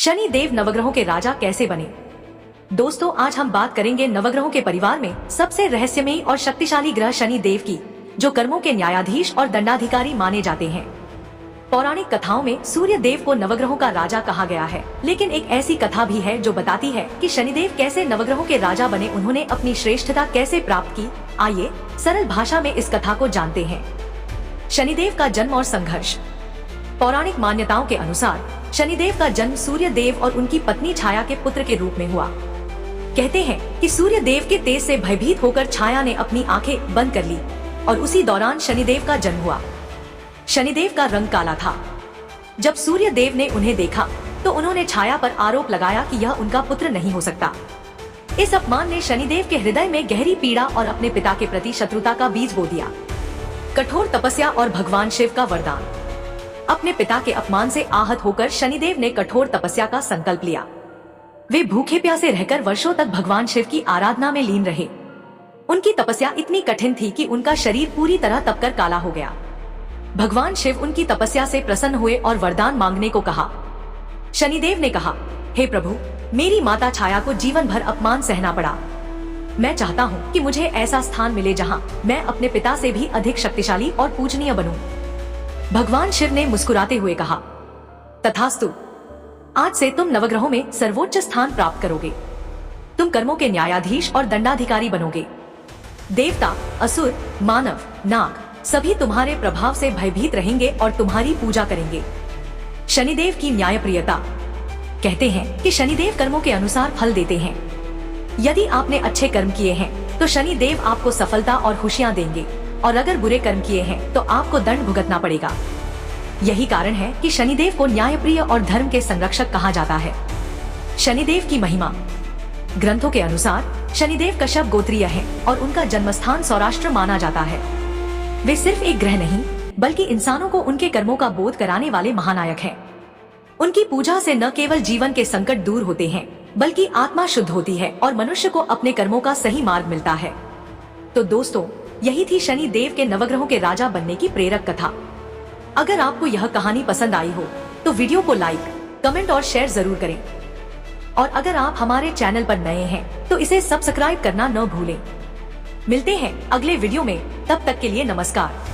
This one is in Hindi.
शनि देव नवग्रहों के राजा कैसे बने। दोस्तों, आज हम बात करेंगे नवग्रहों के परिवार में सबसे रहस्यमयी और शक्तिशाली ग्रह शनि देव की, जो कर्मों के न्यायाधीश और दंडाधिकारी माने जाते हैं। पौराणिक कथाओं में सूर्य देव को नवग्रहों का राजा कहा गया है, लेकिन एक ऐसी कथा भी है जो बताती है कि शनिदेव कैसे नवग्रहों के राजा बने, उन्होंने अपनी श्रेष्ठता कैसे प्राप्त की। आइए सरल भाषा में इस कथा को जानते हैं। शनिदेव का जन्म और संघर्ष। पौराणिक मान्यताओं के अनुसार शनिदेव का जन्म सूर्य देव और उनकी पत्नी छाया के पुत्र के रूप में हुआ। कहते हैं कि सूर्य देव के तेज से भयभीत होकर छाया ने अपनी आंखें बंद कर ली और उसी दौरान शनिदेव का जन्म हुआ। शनिदेव का रंग काला था। जब सूर्य देव ने उन्हें देखा तो उन्होंने छाया पर आरोप लगाया कि यह उनका पुत्र नहीं हो सकता। इस अपमान ने शनिदेव के हृदय में गहरी पीड़ा और अपने पिता के प्रति शत्रुता का बीज बो दिया। कठोर तपस्या और भगवान शिव का वरदान। अपने पिता के अपमान से आहत होकर शनिदेव ने कठोर तपस्या का संकल्प लिया। वे भूखे प्यासे रहकर वर्षों तक भगवान शिव की आराधना में लीन रहे। उनकी तपस्या इतनी कठिन थी कि उनका शरीर पूरी तरह तपकर काला हो गया। भगवान शिव उनकी तपस्या से प्रसन्न हुए और वरदान मांगने को कहा। शनिदेव ने कहा, हे प्रभु, मेरी माता छाया को जीवन भर अपमान सहना पड़ा। मैं चाहता हूँ कि मुझे ऐसा स्थान मिले जहाँ मैं अपने पिता से भी अधिक शक्तिशाली और पूजनीय बनूं। भगवान शिव ने मुस्कुराते हुए कहा, तथास्तु, आज से तुम नवग्रहों में सर्वोच्च स्थान प्राप्त करोगे। तुम कर्मों के न्यायाधीश और दंडाधिकारी बनोगे। देवता, असुर, मानव, नाग सभी तुम्हारे प्रभाव से भयभीत रहेंगे और तुम्हारी पूजा करेंगे। शनिदेव की न्यायप्रियता। कहते हैं कि शनिदेव कर्मों के अनुसार फल देते हैं। यदि आपने अच्छे कर्म किए हैं तो शनिदेव आपको सफलता और खुशियां देंगे, और अगर बुरे कर्म किए हैं तो आपको दंड भुगतना पड़ेगा। यही कारण है कि शनिदेव को न्यायप्रिय और धर्म के संरक्षक कहा जाता है। शनिदेव की महिमा। ग्रंथों के अनुसार शनिदेव कश्यप गोत्रीय हैं और उनका जन्मस्थान सौराष्ट्र माना जाता है। वे सिर्फ एक ग्रह नहीं, बल्कि इंसानों को उनके कर्मों का बोध कराने वाले महानायक हैं। उनकी पूजा से न केवल जीवन के संकट दूर होते हैं, बल्कि आत्मा शुद्ध होती है और मनुष्य को अपने कर्मों का सही मार्ग मिलता है। तो दोस्तों, यही थी शनि देव के नवग्रहों के राजा बनने की प्रेरक कथा। अगर आपको यह कहानी पसंद आई हो तो वीडियो को लाइक, कमेंट और शेयर जरूर करें। और अगर आप हमारे चैनल पर नए हैं तो इसे सब्सक्राइब करना न भूलें। मिलते हैं अगले वीडियो में, तब तक के लिए नमस्कार।